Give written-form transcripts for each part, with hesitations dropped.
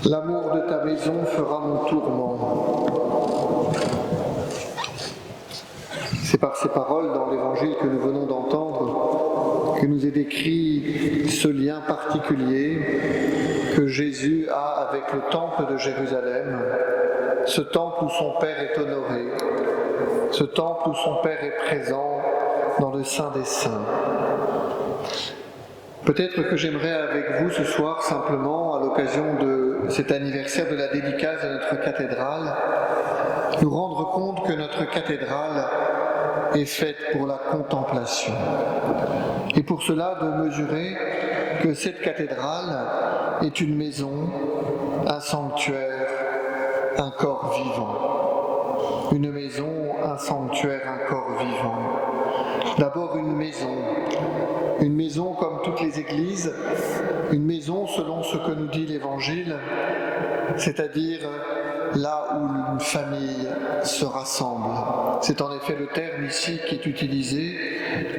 L'amour de ta maison fera mon tourment. C'est par ces paroles dans l'Évangile que nous venons d'entendre que nous est décrit ce lien particulier que Jésus a avec le temple de Jérusalem, ce temple où son Père est honoré, ce temple où son Père est présent dans le Saint des Saints. Peut-être que j'aimerais avec vous ce soir simplement, à l'occasion de cet anniversaire de la dédicace de notre cathédrale, nous rendre compte que notre cathédrale est faite pour la contemplation. Et pour cela, de mesurer que cette cathédrale est une maison, un sanctuaire, un corps vivant. Une maison, un sanctuaire, un corps vivant. D'abord une maison comme toutes les églises, une maison selon ce que nous dit l'Évangile, c'est-à-dire là où une famille se rassemble. C'est en effet le terme ici qui est utilisé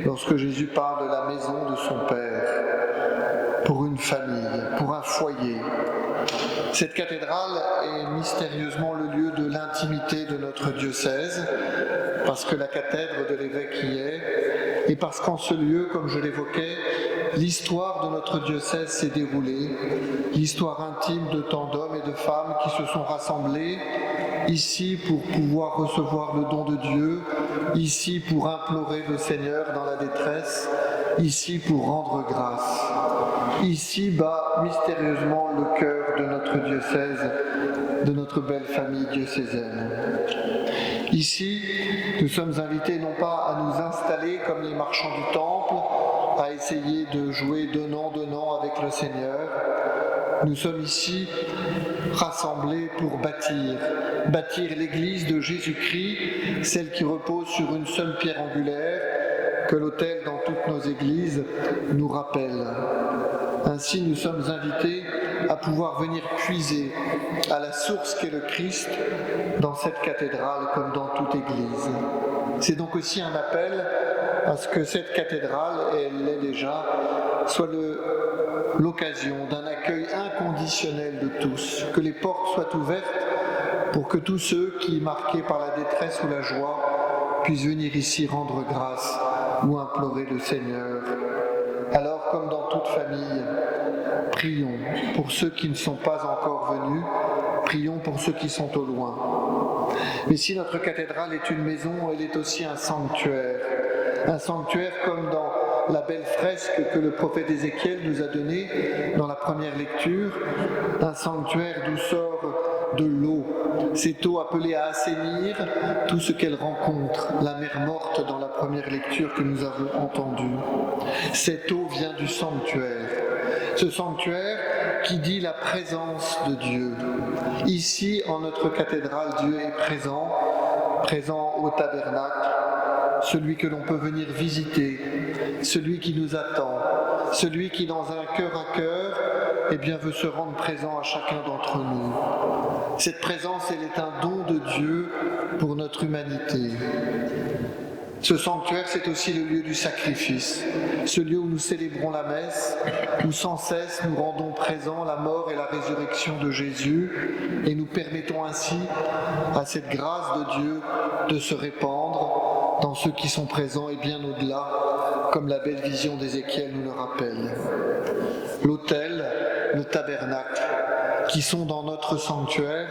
lorsque Jésus parle de la maison de son Père, pour une famille, pour un foyer. Cette cathédrale est mystérieusement le lieu de l'intimité de notre diocèse, parce que la cathèdre de l'évêque y est, et parce qu'en ce lieu, comme je l'évoquais, l'histoire de notre diocèse s'est déroulée, l'histoire intime de tant d'hommes et de femmes qui se sont rassemblés ici pour pouvoir recevoir le don de Dieu, ici pour implorer le Seigneur dans la détresse, ici pour rendre grâce. Ici bat mystérieusement le cœur de notre diocèse, de notre belle famille diocésaine. Ici, nous sommes invités non pas à nous installer comme les marchands du temple, à essayer de jouer donnant avec le Seigneur. Nous sommes ici rassemblés pour bâtir l'Église de Jésus-Christ, celle qui repose sur une seule pierre angulaire, que l'autel dans toutes nos églises nous rappelle. Ainsi, nous sommes invités à pouvoir venir puiser à la source qu'est le Christ dans cette cathédrale comme dans toute église. C'est donc aussi un appel à ce que cette cathédrale, et elle l'est déjà, soit l'occasion d'un accueil inconditionnel de tous, que les portes soient ouvertes pour que tous ceux qui, marqués par la détresse ou la joie, puissent venir ici rendre grâce ou implorer le Seigneur. Alors, comme dans toute famille, prions pour ceux qui ne sont pas encore venus, prions pour ceux qui sont au loin. Mais si notre cathédrale est une maison, elle est aussi un sanctuaire comme dans la belle fresque que le prophète Ézéchiel nous a donnée dans la première lecture, un sanctuaire d'où sort de l'eau, cette eau appelée à assainir tout ce qu'elle rencontre, la mer morte dans la première lecture que nous avons entendue. Cette eau vient du sanctuaire, ce sanctuaire qui dit la présence de Dieu. Ici, en notre cathédrale, Dieu est présent au tabernacle, celui que l'on peut venir visiter, celui qui nous attend, celui qui dans un cœur à cœur, veut se rendre présent à chacun d'entre nous. Cette présence, elle est un don de Dieu pour notre humanité. Ce sanctuaire, c'est aussi le lieu du sacrifice, ce lieu où nous célébrons la messe, où sans cesse nous rendons présents la mort et la résurrection de Jésus, et nous permettons ainsi à cette grâce de Dieu de se répandre dans ceux qui sont présents et bien au-delà, comme la belle vision d'Ézéchiel nous le rappelle. L'autel, le tabernacle, qui sont dans notre sanctuaire,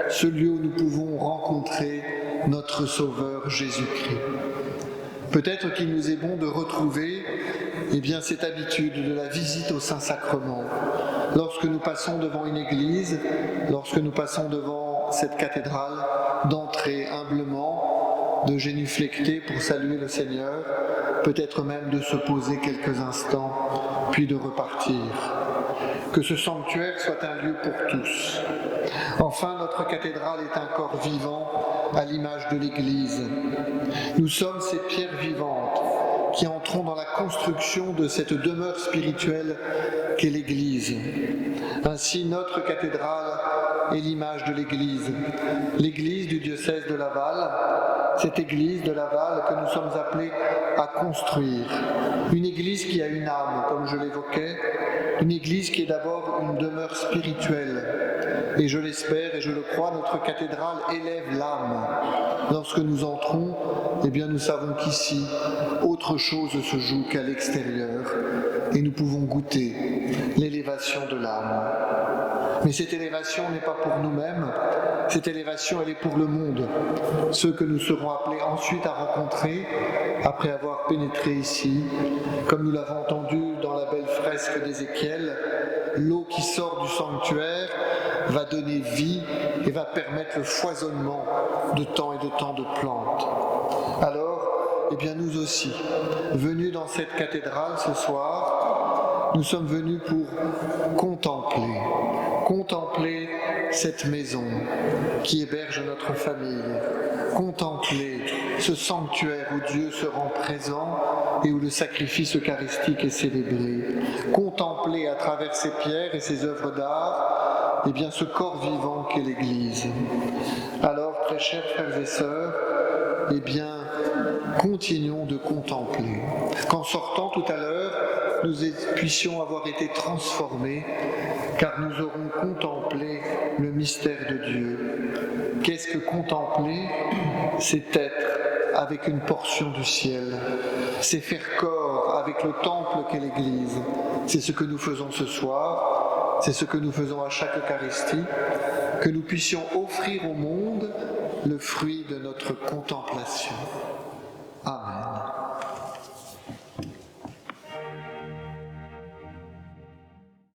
ce lieu où nous pouvons rencontrer notre Sauveur Jésus-Christ. Peut-être qu'il nous est bon de retrouver cette habitude de la visite au Saint-Sacrement. Lorsque nous passons devant une église, lorsque nous passons devant cette cathédrale, d'entrer humblement, de génuflecter pour saluer le Seigneur, peut-être même de se poser quelques instants, puis de repartir. Que ce sanctuaire soit un lieu pour tous. Enfin, notre cathédrale est un corps vivant à l'image de l'Église. Nous sommes ces pierres vivantes qui entrons dans la construction de cette demeure spirituelle qu'est l'Église. Ainsi, notre cathédrale est l'image de l'Église. L'Église du diocèse de Laval, cette Église de Laval que nous sommes appelés à construire. Une Église qui a une âme, comme je l'évoquais, une Église qui est d'abord une demeure spirituelle, Et je l'espère et je le crois, notre cathédrale élève l'âme. Lorsque nous entrons, eh bien nous savons qu'ici, autre chose se joue qu'à l'extérieur, et nous pouvons goûter l'élévation de l'âme. Mais cette élévation n'est pas pour nous-mêmes, cette élévation elle est pour le monde, ceux que nous serons appelés ensuite à rencontrer après avoir pénétré ici, comme nous l'avons entendu dans la belle fresque d'Ézéchiel, l'eau qui sort du sanctuaire va donner vie et va permettre le foisonnement de tant et de tant de plantes. Alors, eh bien nous aussi, venus dans cette cathédrale ce soir, nous sommes venus pour contempler cette maison qui héberge notre famille, contempler ce sanctuaire où Dieu se rend présent et où le sacrifice eucharistique est célébré, contempler à travers ces pierres et ces œuvres d'art, eh bien ce corps vivant qu'est l'Église. Alors, très chers frères et sœurs, eh bien, continuons de contempler. Qu'en sortant tout à l'heure, nous puissions avoir été transformés, car nous aurons contemplé le mystère de Dieu. Qu'est-ce que contempler ? C'est être avec une portion du ciel. C'est faire corps avec le temple qu'est l'Église. C'est ce que nous faisons ce soir, c'est ce que nous faisons à chaque Eucharistie, que nous puissions offrir au monde le fruit de notre contemplation. Amen.